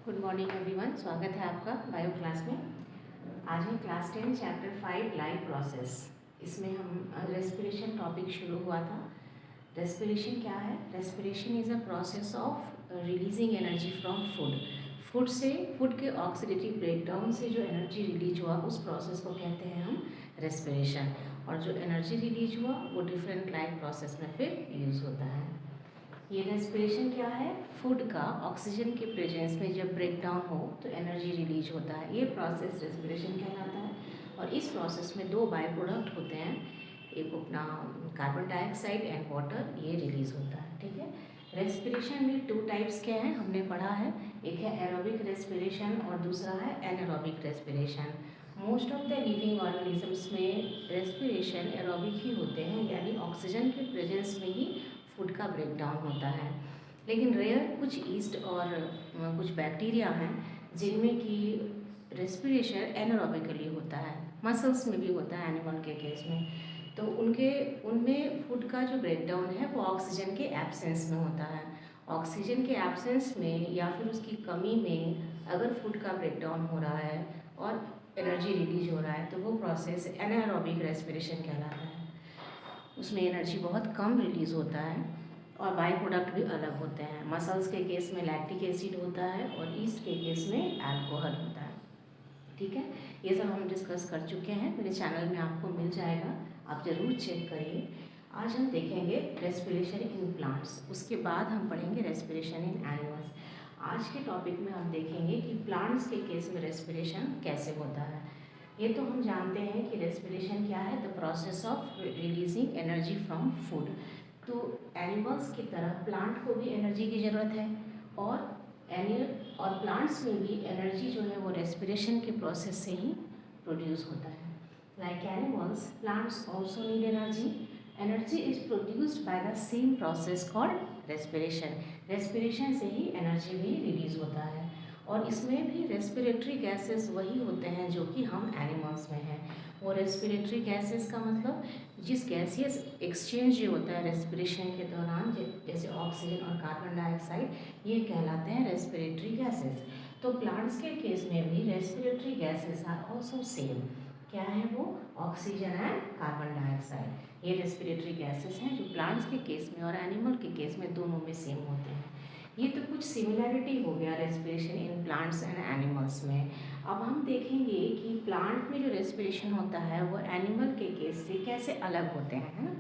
Good morning everyone, स्वागत है आपका बायो क्लास में। आज है क्लास 10 चैप्टर 5 लाइफ प्रोसेस। इसमें हम रेस्पिरेशन टॉपिक शुरू हुआ था। रेस्पिरेशन क्या है? Respiration is a process of releasing energy from food food के ऑक्सीडेटिव ब्रेकडाउन से जो एनर्जी रिलीज हुआ उस प्रोसेस को कहते हैं हम रेस्पिरेशन। और जो एनर्जी रिलीज हुआ वो डिफरेंट लाइफ प्रोसेस में फिर यूज़ होता है। ये रेस्पिरेशन क्या है? फूड का ऑक्सीजन के प्रेजेंस में जब ब्रेक डाउन हो तो एनर्जी रिलीज होता है। ये प्रोसेस रेस्पिरेशन कहलाता है। और इस प्रोसेस में दो बाय प्रोडक्ट होते हैं, एक अपना कार्बन डाइऑक्साइड एंड वाटर, ये रिलीज होता है। ठीक है। रेस्पिरेशन में 2 टाइप्स के हैं, हमने पढ़ा है। एक है एरोबिक रेस्पिरेशन और दूसरा है anaerobic respiration. Most of the living organisms में रेस्पिरेशन एरोबिक ही होते हैं, यानी ऑक्सीजन के प्रेजेंस में ही फूड का ब्रेक डाउन होता है। लेकिन रेयर कुछ ईस्ट और कुछ बैक्टीरिया हैं जिनमें कि रेस्पिरेशन एनारोबिकली होता है। मसल्स में भी होता है एनिमल के केस में। तो उनमें फूड का जो ब्रेक डाउन है वो ऑक्सीजन के एब्सेंस में होता है। ऑक्सीजन के एब्सेंस में या फिर उसकी कमी में अगर फूड का ब्रेक डाउन हो रहा है और एनर्जी रिलीज हो रहा है तो वो प्रोसेस एनारोबिक रेस्पिरेशन कहलाता है। उसमें एनर्जी बहुत कम रिलीज़ होता है और बाई प्रोडक्ट भी अलग होते हैं। मसल्स के केस में लैक्टिक एसिड होता है और ईस्ट के केस में अल्कोहल होता है। ठीक है, ये सब हम डिस्कस कर चुके हैं, मेरे चैनल में आपको मिल जाएगा, आप ज़रूर चेक करिए। आज हम देखेंगे रेस्पिरेशन इन प्लांट्स, उसके बाद हम पढ़ेंगे रेस्पिरेशन इन एनिमल्स। आज के टॉपिक में हम देखेंगे कि प्लांट्स के केस में रेस्पिरेशन कैसे होता है। ये तो हम जानते हैं कि रेस्पिरेशन क्या है, the process of releasing energy from food. तो एनिमल्स की तरह प्लांट को भी एनर्जी की ज़रूरत है और प्लांट्स में भी एनर्जी जो है वो रेस्पिरेशन के प्रोसेस से ही प्रोड्यूस होता है। Like animals, plants also need energy. Energy is produced by the same process called respiration. Respiration से ही एनर्जी भी रिलीज होता है। और इसमें भी रेस्पिरेटरी गैसेस वही होते हैं जो कि हम एनिमल्स में हैं। और रेस्पिरेटरी गैसेस का मतलब जिस गैसियस एक्सचेंज जो होता है रेस्पिरेशन के दौरान, जैसे ऑक्सीजन और कार्बन डाइऑक्साइड, ये कहलाते हैं रेस्पिरेटरी गैसेस। तो प्लांट्स के केस में भी respiratory gases are also same. क्या है वो? Oxygen and carbon dioxide. ये रेस्पिरेटरी गैसेस हैं जो प्लांट्स के केस में और एनिमल के केस में दोनों में सेम होते हैं। ये तो कुछ सिमिलैरिटी हो गया respiration in plants and animals में। अब हम देखेंगे कि प्लांट में जो रेस्पिरेशन होता है वो एनिमल के केस से कैसे अलग होते हैं, है ना।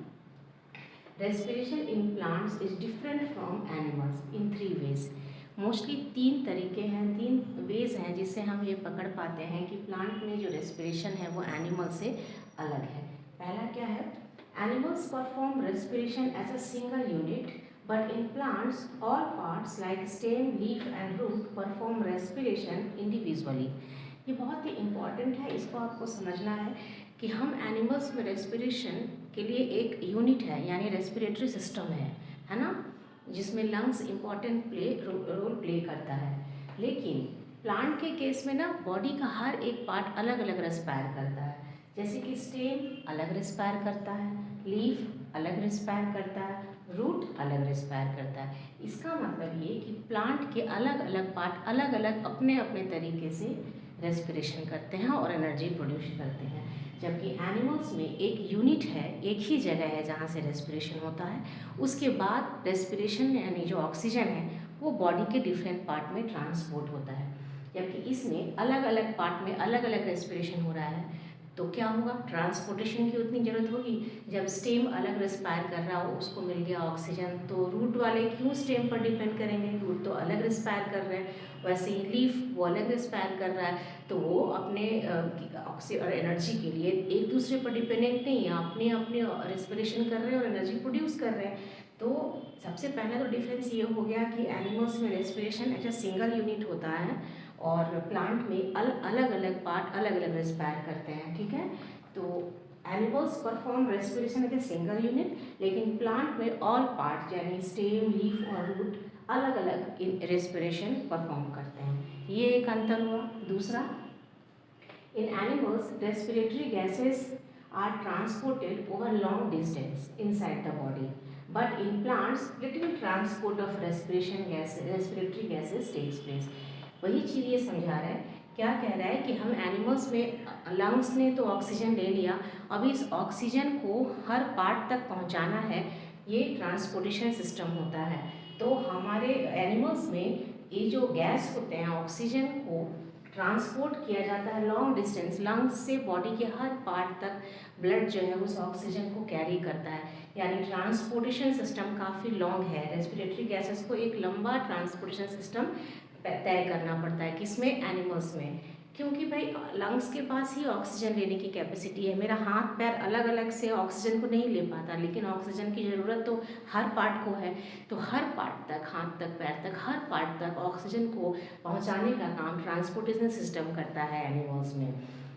Respiration in plants is different from animals in 3 ways. Mostly 3 तरीके हैं, 3 वेज हैं जिससे हम ये पकड़ पाते हैं कि प्लांट में जो रेस्पिरेशन है वो एनिमल से अलग है। पहला क्या है? Animals perform respiration as a single unit, but in plants all parts like stem, leaf and root perform respiration individually। ये बहुत ही इम्पॉर्टेंट है, इसको आपको समझना है कि हम एनिमल्स में रेस्पिरेशन के लिए एक यूनिट है, यानी रेस्पिरेटरी सिस्टम है ना, जिसमें लंग्स इम्पॉर्टेंट रोल प्ले करता है। लेकिन प्लांट के केस में ना बॉडी का हर एक पार्ट अलग अलग रेस्पायर करता है। जैसे कि स्टेम अलग रेस्पायर करता है, लीफ अलग रेस्पायर करता है, रूट अलग रेस्पायर करता है। इसका मतलब ये कि प्लांट के अलग अलग पार्ट अलग अलग अपने अपने तरीके से रेस्पिरेशन करते हैं और एनर्जी प्रोड्यूस करते हैं। जबकि एनिमल्स में एक यूनिट है, एक ही जगह है जहाँ से रेस्पिरेशन होता है। उसके बाद रेस्पिरेशन यानी जो ऑक्सीजन है वो बॉडी के डिफरेंट पार्ट में ट्रांसपोर्ट होता है। जबकि इसमें अलग अलग पार्ट में अलग अलग रेस्पिरेशन हो रहा है, तो क्या होगा? ट्रांसपोर्टेशन की उतनी ज़रूरत होगी। जब स्टेम अलग रेस्पायर कर रहा हो, उसको मिल गया ऑक्सीजन, तो रूट वाले क्यों स्टेम पर डिपेंड करेंगे? रूट तो अलग रेस्पायर कर रहे हैं। वैसे ही लीफ वो अलग रेस्पायर कर रहा है, तो वो अपने ऑक्सीजन और एनर्जी के लिए एक दूसरे पर डिपेंडेंट नहीं है, अपने अपने रेस्पिरेशन कर रहे हैं और एनर्जी प्रोड्यूस कर रहे हैं। तो सबसे पहला तो डिफरेंस ये हो गया कि एनिमल्स में respiration as a single unit होता है और प्लांट में अलग अलग पार्ट अलग अलग रेस्पायर करते हैं। ठीक है, तो animals perform respiration as a single unit, लेकिन प्लांट में ऑल पार्ट यानी स्टेम, लीफ और रूट अलग अलग रेस्पिरेशन परफॉर्म करते हैं। ये एक अंतर हुआ। दूसरा, in animals respiratory gases are transported over long distance inside the body, but in plants little transport of respiration gas respiratory gases takes place। वही चीज़ ये समझा रहा है। क्या कह रहा है कि हम एनिमल्स में लंग्स ने तो ऑक्सीजन ले लिया, अभी इस ऑक्सीजन को हर पार्ट तक पहुंचाना है, ये ट्रांसपोर्टेशन सिस्टम होता है। तो हमारे एनिमल्स में ये जो गैस होते हैं, ऑक्सीजन को ट्रांसपोर्ट किया जाता है लॉन्ग डिस्टेंस, लंग्स से बॉडी के हर पार्ट तक ब्लड जो है उस ऑक्सीजन को कैरी करता है। यानी ट्रांसपोर्टेशन सिस्टम काफ़ी लॉन्ग है। रेस्पिरेटरी गैसेस को एक लंबा ट्रांसपोर्टेशन सिस्टम तय करना पड़ता है, किसमें, एनिमल्स में। क्योंकि भाई लंग्स के पास ही ऑक्सीजन लेने की कैपेसिटी है। मेरा हाथ पैर अलग अलग से ऑक्सीजन को नहीं ले पाता, लेकिन ऑक्सीजन की ज़रूरत तो हर पार्ट को है। तो हर पार्ट तक, हाथ तक, पैर तक, हर पार्ट तक ऑक्सीजन को पहुंचाने का काम ट्रांसपोर्टेशन सिस्टम करता है एनिमल्स में।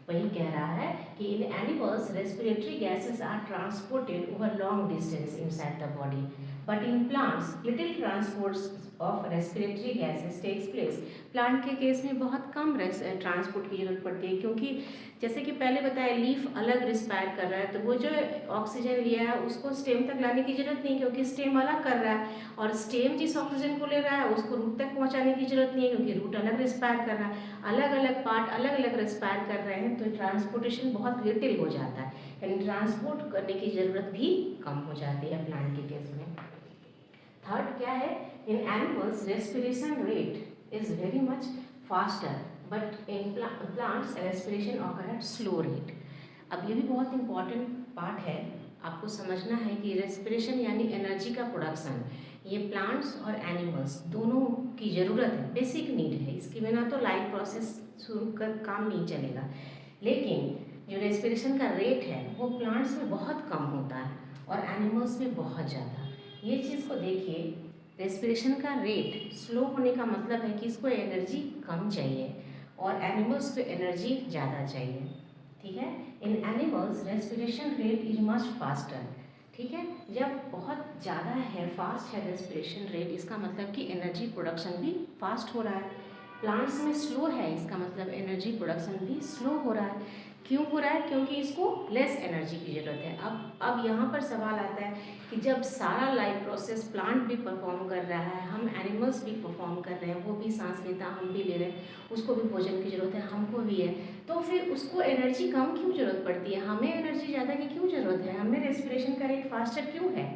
वही कह रहा है कि in animals respiratory gases are transported over long distance inside the body, but in plants little transports of respiratory gases takes place. Plant के केस में बहुत कम ट्रांसपोर्ट की जरूरत पड़ती है, क्योंकि जैसे कि पहले बताया लीफ अलग रिस्पायर कर रहा है, तो वो जो ऑक्सीजन लिया है उसको स्टेम तक लाने की जरूरत नहीं, क्योंकि स्टेम अलग कर रहा है, और स्टेम जिस ऑक्सीजन को ले रहा है उसको रूट तक पहुंचाने की जरूरत नहीं है, क्योंकि रूट अलग रिस्पायर कर रहा है। अलग अलग पार्ट अलग अलग रिस्पायर कर रहे हैं, तो ट्रांसपोर्टेशन बहुत लिटिल हो जाता है, यानी ट्रांसपोर्ट करने की ज़रूरत भी कम हो जाती है प्लांट के केस में। थर्ड क्या है, in animals respiration rate is very much faster, but in plants respiration occur at slow rate. अब ये भी बहुत इंपॉर्टेंट पार्ट है, आपको समझना है कि रेस्पिरेशन यानी एनर्जी का प्रोडक्शन, ये प्लांट्स और एनिमल्स दोनों की ज़रूरत है, बेसिक नीड है। इसके बिना तो लाइफ प्रोसेस शुरू कर काम नहीं चलेगा। लेकिन जो रेस्पिरेशन का रेट है वो प्लांट्स में बहुत कम होता है और एनिमल्स में बहुत ज़्यादा। ये चीज़ को देखिए, रेस्पिरेशन का रेट स्लो होने का मतलब है कि इसको एनर्जी कम चाहिए और एनिमल्स को एनर्जी ज़्यादा चाहिए। ठीक है, in animals respiration rate is much faster. ठीक है, जब बहुत ज़्यादा है, फास्ट है रेस्पिरेशन रेट, इसका मतलब कि एनर्जी प्रोडक्शन भी फास्ट हो रहा है। प्लांट्स में स्लो है, इसका मतलब एनर्जी प्रोडक्शन भी स्लो हो रहा है। क्यों हो रहा है? क्योंकि इसको लेस एनर्जी की ज़रूरत है। अब यहाँ पर सवाल आता है कि जब सारा लाइफ प्रोसेस प्लांट भी परफॉर्म कर रहा है, हम एनिमल्स भी परफॉर्म कर रहे हैं, वो भी सांस लेता, हम भी ले रहे हैं, उसको भी भोजन की ज़रूरत है, हमको भी है, तो फिर उसको एनर्जी कम क्यों ज़रूरत पड़ती है? हमें एनर्जी ज़्यादा की क्यों ज़रूरत है? हमें रेस्पिरेशन का रेट फास्टर क्यों है?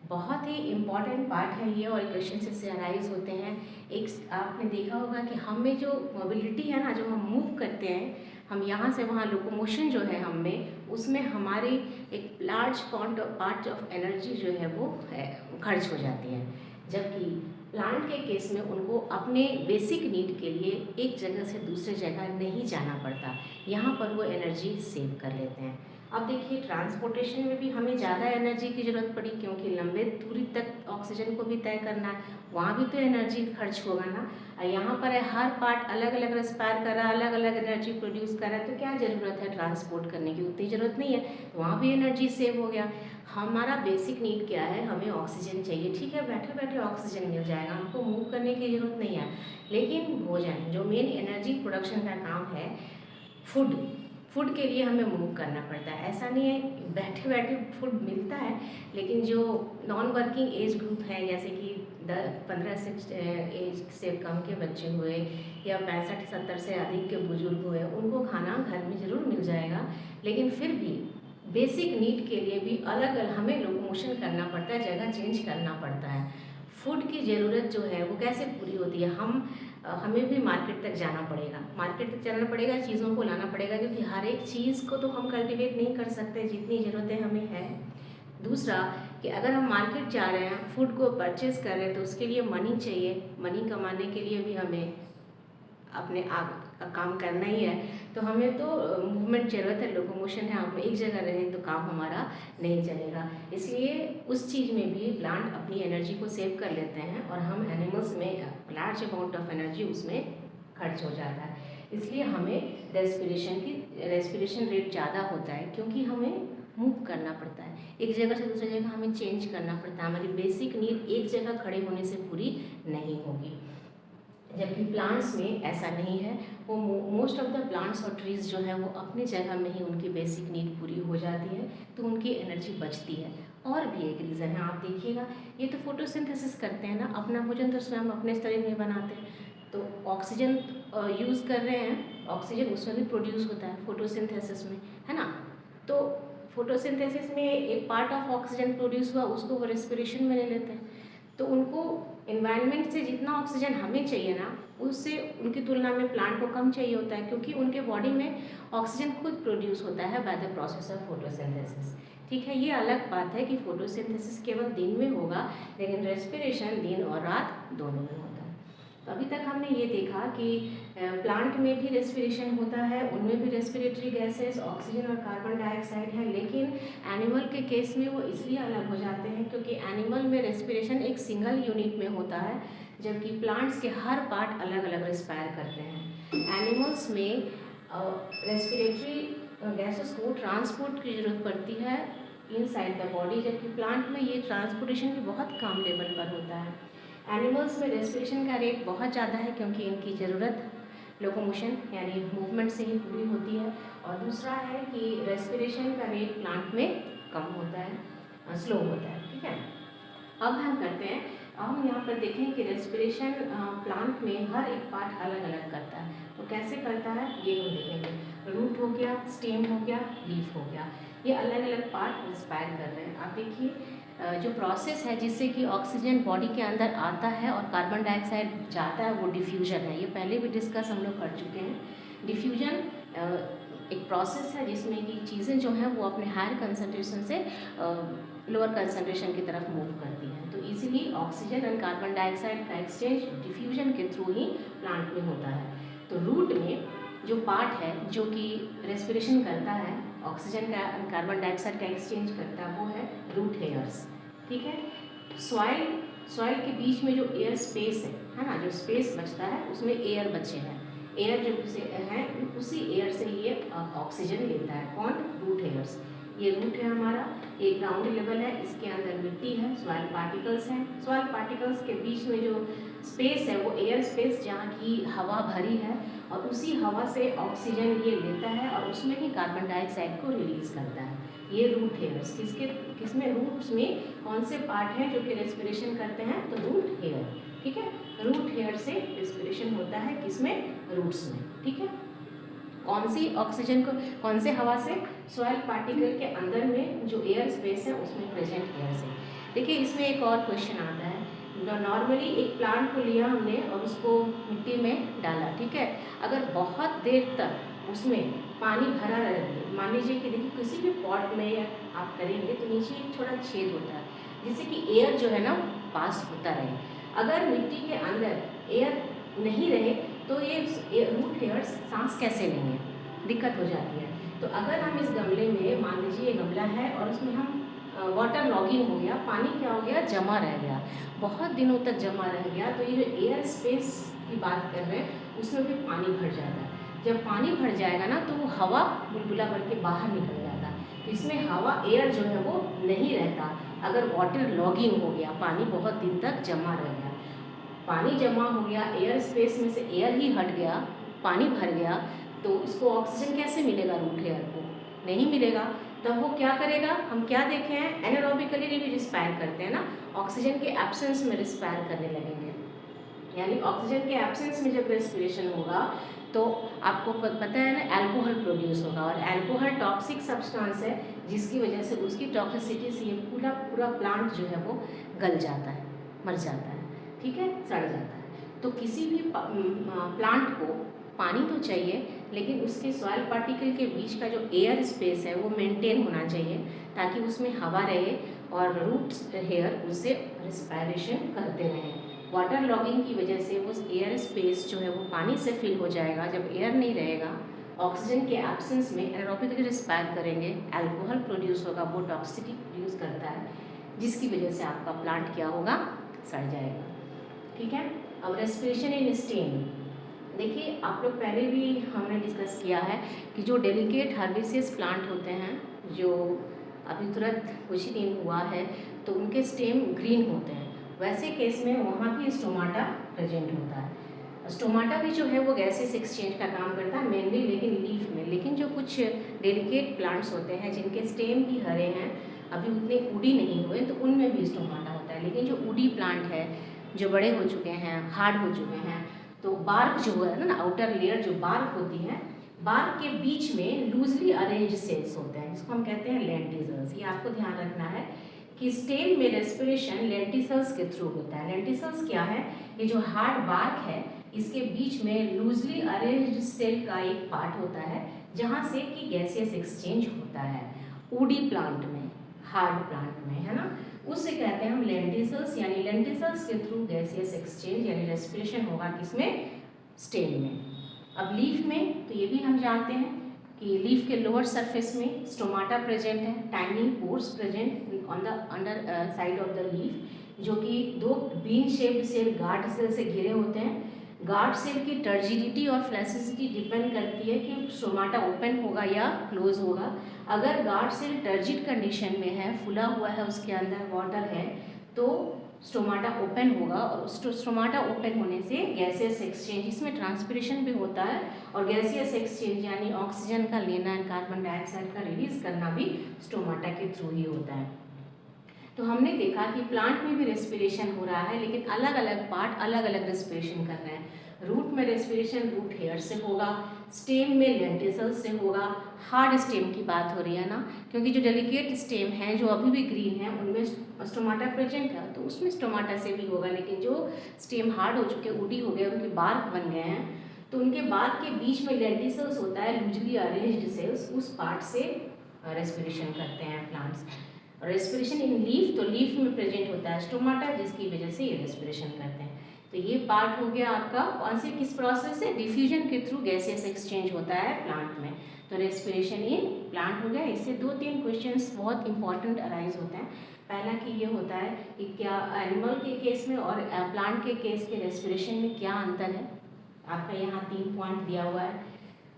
बहुत ही इम्पॉर्टेंट पार्ट है ये, और क्वेश्चन से अराइज होते हैं। एक आपने देखा होगा कि हम में जो मोबिलिटी है ना, जो हम मूव करते हैं, हम यहाँ से वहाँ, लोकोमोशन जो है हम में, उसमें हमारी एक लार्ज पार्ट ऑफ एनर्जी जो है वो खर्च हो जाती है। जबकि प्लांट के केस में उनको अपने बेसिक नीड के लिए एक जगह से दूसरे जगह नहीं जाना पड़ता, यहाँ पर वो एनर्जी सेव कर लेते हैं। अब देखिए, ट्रांसपोर्टेशन में भी हमें ज़्यादा एनर्जी की ज़रूरत पड़ी, क्योंकि लंबे दूरी तक ऑक्सीजन को भी तय करना है, वहाँ भी तो एनर्जी खर्च होगा ना। यहाँ पर है हर पार्ट अलग अलग रेस्पायर कर रहा है, अलग अलग एनर्जी प्रोड्यूस कर रहा है, तो क्या ज़रूरत है ट्रांसपोर्ट करने की? उतनी ज़रूरत नहीं है, वहाँ भी एनर्जी सेव हो गया। हमारा बेसिक नीड क्या है? हमें ऑक्सीजन चाहिए, ठीक है, बैठे बैठे ऑक्सीजन मिल जाएगा, हमको मूव करने की ज़रूरत नहीं है। लेकिन भोजन, जो मेन एनर्जी प्रोडक्शन का काम है, फूड के लिए हमें मूव करना पड़ता है। ऐसा नहीं है बैठे बैठे फूड मिलता है, लेकिन जो नॉन वर्किंग एज ग्रुप है, जैसे कि 15 से एज से कम के बच्चे हुए, या 65-70 से अधिक के बुजुर्ग हुए, उनको खाना घर में ज़रूर मिल जाएगा, लेकिन फिर भी बेसिक नीड के लिए भी अलग अलग हमें लोकोमोशन करना पड़ता है, जगह चेंज करना पड़ता है। फूड की ज़रूरत जो है वो कैसे पूरी होती है? हमें भी मार्केट तक जाना पड़ेगा, चीज़ों को लाना पड़ेगा, क्योंकि हर एक चीज़ को तो हम कल्टीवेट नहीं कर सकते जितनी ज़रूरतें हमें है। दूसरा कि अगर हम मार्केट जा रहे हैं, फूड को परचेज़ कर रहे हैं, तो उसके लिए मनी चाहिए, मनी कमाने के लिए भी हमें अपने आप का काम करना ही है, तो हमें तो मूवमेंट ज़रूरत है, लोकोमोशन है, हम एक जगह रहें तो काम हमारा नहीं चलेगा। इसलिए उस चीज़ में भी प्लांट अपनी एनर्जी को सेव कर लेते हैं, और हम एनिमल्स में लार्ज अमाउंट ऑफ एनर्जी उसमें खर्च हो जाता है। इसलिए हमें रेस्पिरेशन रेट ज़्यादा होता है, क्योंकि हमें मूव करना पड़ता है, एक जगह से दूसरी जगह हमें चेंज करना पड़ता है। हमारी बेसिक नीड एक जगह खड़े होने से पूरी नहीं होगी, जबकि प्लांट्स में ऐसा नहीं है। वो मोस्ट ऑफ द प्लांट्स और ट्रीज़ जो है वो अपनी जगह में ही उनकी बेसिक नीड पूरी हो जाती है, तो उनकी एनर्जी बचती है। और भी एक रीज़न है, आप देखिएगा, ये तो फोटोसिंथेसिस करते हैं ना, अपना भोजन तो स्वयं अपने शरीर में बनाते हैं, तो ऑक्सीजन यूज़ कर रहे हैं, ऑक्सीजन उसमें भी प्रोड्यूस होता है फोटोसिंथेसिस में, है ना। तो फोटोसिंथेसिस में एक पार्ट ऑफ ऑक्सीजन प्रोड्यूस हुआ, उसको वो रेस्पिरेशन में ले लेते हैं। तो उनको एनवायरनमेंट से जितना ऑक्सीजन हमें चाहिए ना, उससे उनकी तुलना में प्लांट को कम चाहिए होता है, क्योंकि उनके बॉडी में ऑक्सीजन खुद प्रोड्यूस होता है by the process of photosynthesis. ठीक है, ये अलग बात है कि फोटोसिंथेसिस केवल दिन में होगा, लेकिन रेस्पिरेशन दिन और रात दोनों में होता है। तो अभी तक हमने ये देखा कि प्लांट में भी रेस्पिरेशन होता है, उनमें भी रेस्पिरेटरी गैसेस ऑक्सीजन और कार्बन डाइऑक्साइड है, लेकिन एनिमल के केस में वो इसलिए अलग हो जाते हैं क्योंकि एनिमल में रेस्पिरेशन एक सिंगल यूनिट में होता है, जबकि प्लांट्स के हर पार्ट अलग अलग रेस्पायर करते हैं। एनिमल्स में रेस्पिरेटरी गैसेस को ट्रांसपोर्ट की ज़रूरत पड़ती है इनसाइड द बॉडी, जबकि प्लांट में ये ट्रांसपोर्टेशन भी बहुत कम लेवल पर होता है। एनिमल्स में रेस्पिरेशन का रेट बहुत ज़्यादा है क्योंकि इनकी ज़रूरत लोकोमोशन यानी मूवमेंट से ही पूरी होती है, और दूसरा है कि रेस्पिरेशन का रेट प्लांट में कम होता है, स्लो होता है। ठीक है, अब हम करते हैं, हम यहाँ पर देखें कि रेस्पिरेशन प्लांट में हर एक पार्ट अलग अलग करता है। तो कैसे करता है ये हम देखेंगे। रूट हो गया, स्टेम हो गया, लीफ हो गया, ये अलग अलग पार्ट रेस्पायर कर रहे हैं। आप देखिए जो प्रोसेस है जिससे कि ऑक्सीजन बॉडी के अंदर आता है और कार्बन डाइऑक्साइड जाता है, वो डिफ्यूजन है। ये पहले भी डिस्कस हम लोग कर चुके हैं। डिफ्यूजन एक प्रोसेस है जिसमें कि चीज़ें जो हैं वो अपने हायर कंसंट्रेशन से लोअर कंसंट्रेशन की तरफ मूव करती हैं। तो easily oxygen and carbon dioxide का एक्सचेंज डिफ्यूजन के थ्रू ही प्लांट में होता है। तो रूट में जो पार्ट है जो कि रेस्पिरेशन करता है, ऑक्सीजन का कार्बन डाइऑक्साइड का एक्सचेंज करता है, वो है रूट हेयर्स। ठीक है, सॉइल के बीच में जो एयर स्पेस है ना, जो स्पेस बचता है उसमें एयर बचे हैं, एयर जो है उसी एयर से ये ऑक्सीजन लेता है। कौन? Root hairs. ये रूट है हमारा, एक ग्राउंड लेवल है, इसके अंदर मिट्टी है, सॉइल पार्टिकल्स हैं। सॉइल पार्टिकल्स के बीच में जो स्पेस है वो एयर स्पेस जहाँ की हवा भरी है, और उसी हवा से ऑक्सीजन ये लेता है और उसमें ही कार्बन डाइऑक्साइड को रिलीज करता है। ये रूट हेयर्स किसमें? रूट्स में कौन से पार्ट हैं जो कि रेस्पिरेशन करते हैं? तो रूट हेयर। ठीक है, रूट हेयर से रेस्पिरेशन होता है किसमें? रूट्स में। ठीक है, कौन सी ऑक्सीजन को कौन से हवा से? सॉइल पार्टिकल के अंदर में जो एयर स्पेस है उसमें प्रेजेंट एयर से। देखिए इसमें एक और क्वेश्चन आता है। नॉर्मली एक प्लांट को लिया हमने और उसको मिट्टी में डाला, ठीक है, अगर बहुत देर तक उसमें पानी भरा रहे, मान लीजिए कि देखिए किसी भी पॉट में आप करेंगे तो नीचे एक छोटा छेद होता है जिससे कि एयर जो है ना पास होता रहे। अगर मिट्टी के अंदर एयर नहीं रहे तो ये रूट हेयर्स सांस कैसे लेंगे? दिक्कत हो जाती है। तो अगर हम इस गमले में, मान लीजिए ये गमला है और उसमें हम वाटर लॉगिंग हो गया, पानी क्या हो गया? जमा रह गया, बहुत दिनों तक जमा रह गया, तो ये जो एयर स्पेस की बात कर रहे हैं उसमें भी पानी भर जाता है। जब पानी भर जाएगा ना तो वो हवा बुलबुला भर के बाहर निकल जाता है। तो इसमें हवा, एयर जो है वो नहीं रहता। अगर वाटर लॉगिंग हो गया, पानी बहुत दिन तक जमा रह गया, पानी जमा हो गया, एयर स्पेस में से एयर ही हट गया, पानी भर गया, तो इसको ऑक्सीजन कैसे मिलेगा? रूट हेयर को नहीं मिलेगा। तब वो क्या करेगा? हम क्या देखे हैं? एनारोबिकली भी रिस्पायर करते हैं ना, ऑक्सीजन के एब्सेंस में रिस्पायर करने लगेंगे। यानी ऑक्सीजन के एब्सेंस में जब रेस्पिरेशन होगा तो आपको पता है ना, अल्कोहल प्रोड्यूस होगा, और अल्कोहल टॉक्सिक सब्सटेंस है जिसकी वजह से उसकी टॉक्सिसिटी से ये पूरा प्लांट जो है वो गल जाता है, मर जाता है, ठीक है, सड़ जाता है। तो किसी भी प्लांट को पानी तो चाहिए, लेकिन उसके सॉइल पार्टिकल के बीच का जो एयर स्पेस है वो मेंटेन होना चाहिए ताकि उसमें हवा रहे और रूट्स हेयर उससे रिस्पायरेशन करते रहें। वाटर लॉगिंग की वजह से वो एयर स्पेस जो है वो पानी से फिल हो जाएगा। जब एयर नहीं रहेगा, ऑक्सीजन के एब्सेंस में एनारोबिकली रिस्पायर करेंगे, अल्कोहल प्रोड्यूस होगा, वो टॉक्सिसिटी प्रोड्यूस करता है, जिसकी वजह से आपका प्लांट क्या होगा? सड़ जाएगा। ठीक है, अब रेस्पिरेशन इन स्टेम। देखिए आप लोग पहले भी हमने डिस्कस किया है कि जो डेलिकेट हर्बिसियस प्लांट होते हैं, जो अभी तुरंत कुछ ही दिन हुआ है, तो उनके स्टेम ग्रीन होते हैं। वैसे केस में वहाँ भी स्टोमाटा प्रेजेंट होता है। स्टोमाटा भी जो है वो गैसेस एक्सचेंज का काम करता है मेनली, लेकिन लीफ में। लेकिन जो कुछ डेलिकेट प्लांट्स होते हैं जिनके स्टेम भी हरे हैं, अभी उतने उडी नहीं हुए, तो उनमें भी स्टोमाटा होता है। लेकिन जो उडी प्लांट है, जो बड़े हो चुके हैं, हार्ड हो चुके हैं, तो बार्क जो है ना, आउटर लेयर जो बार्क होती है, बार्क के बीच में लूजली अरेंज सेल्स होते हैं जिसको हम कहते हैं लेंटिसल्स। ये आपको ध्यान रखना है कि स्टेम में रेस्पिरेशन लेंटिसल्स के थ्रू होता है। लेंटिसल्स क्या है? ये जो हार्ड बार्क है इसके बीच में लूजली अरेंज्ड सेल का एक पार्ट होता है जहाँ से कि गैसियस एक्सचेंज होता है वुडी प्लांट में, हार्ड प्लांट में, है ना। उससे कहते हैं हम लेंटिसल्स, यानी लेंटिसल्स के थ्रू गैसियस एक्सचेंज यानी रेस्पिरेशन होगा किसमें? स्टेम में। अब लीफ में तो ये भी हम जानते हैं कि लीफ के लोअर सरफेस में स्टोमाटा प्रेजेंट है, tiny pores present on the under side of the leaf, जो कि दो bean shaped cell guard cell से घिरे होते हैं। गार्ड सेल की टर्जिडिटी और फ्लैसिसिटी डिपेंड करती है कि स्टोमाटा ओपन होगा या क्लोज होगा। अगर गार्ड सेल टर्जिड कंडीशन में है, फुला हुआ है, उसके अंदर वाटर है, तो स्टोमाटा ओपन होगा और स्टोमाटा ओपन होने से गैसियस एक्सचेंज, इसमें ट्रांसपिरेशन भी होता है और गैसियस एक्सचेंज यानी ऑक्सीजन का लेना एंड कार्बन डाइऑक्साइड का रिलीज करना भी स्टोमाटा के थ्रू ही होता है। तो हमने देखा कि प्लांट में भी रेस्पिरेशन हो रहा है, लेकिन अलग अलग पार्ट अलग अलग रेस्पिरेशन कर रहे हैं। रूट में रेस्पिरेशन रूट हेयर से होगा, स्टेम में लेंटिसल्स से होगा। हार्ड स्टेम की बात हो रही है ना, क्योंकि जो डेलिकेट स्टेम है जो अभी भी ग्रीन है उनमें स्टोमाटा प्रेजेंट है, तो उसमें स्टोमाटा से भी होगा। लेकिन जो स्टेम हार्ड हो चुके, वुडी हो गए, उनके बार्क बन गए हैं, तो उनके बार्क के बीच में लेंटिसल्स होता है, लूजली अरेंज्ड सेल्स, उस पार्ट से रेस्पिरेशन करते हैं प्लांट्स। रेस्पिरेशन इन लीफ, तो लीफ में प्रेजेंट होता है स्टोमाटा, जिसकी वजह से ये रेस्पिरेशन करते हैं। तो ये पार्ट हो गया आपका कौन से किस प्रोसेस से? डिफ्यूजन के थ्रू गैसियस एक्सचेंज होता है प्लांट में। तो रेस्पिरेशन इन प्लांट हो गया। इससे 2-3 क्वेश्चंस बहुत इंपॉर्टेंट अराइज होते हैं। पहला कि ये होता है कि क्या एनिमल के केस में और प्लांट के केस के रेस्पिरेशन में क्या अंतर है, आपका यहाँ 3 पॉइंट दिया हुआ है।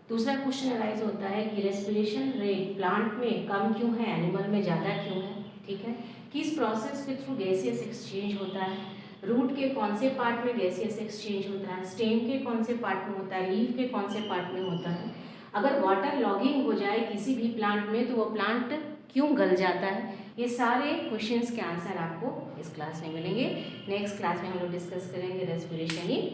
दूसरा क्वेश्चन अराइज होता है कि रेस्पिरेशन रेट प्लांट में कम क्यों है, एनिमल में ज़्यादा क्यों है, ठीक है। किस प्रोसेस के थ्रू गैसियस एक्सचेंज होता है, रूट के कौन से पार्ट में गैसियस एक्सचेंज होता है, स्टेम के कौन से पार्ट में होता है, लीफ के कौन से पार्ट में होता है। अगर वाटर लॉगिंग हो जाए किसी भी प्लांट में तो वो प्लांट क्यों गल जाता है। ये सारे क्वेश्चंस के आंसर आपको इस क्लास में मिलेंगे। नेक्स्ट क्लास में हम लोग डिस्कस करेंगे रेस्पिरेशन इन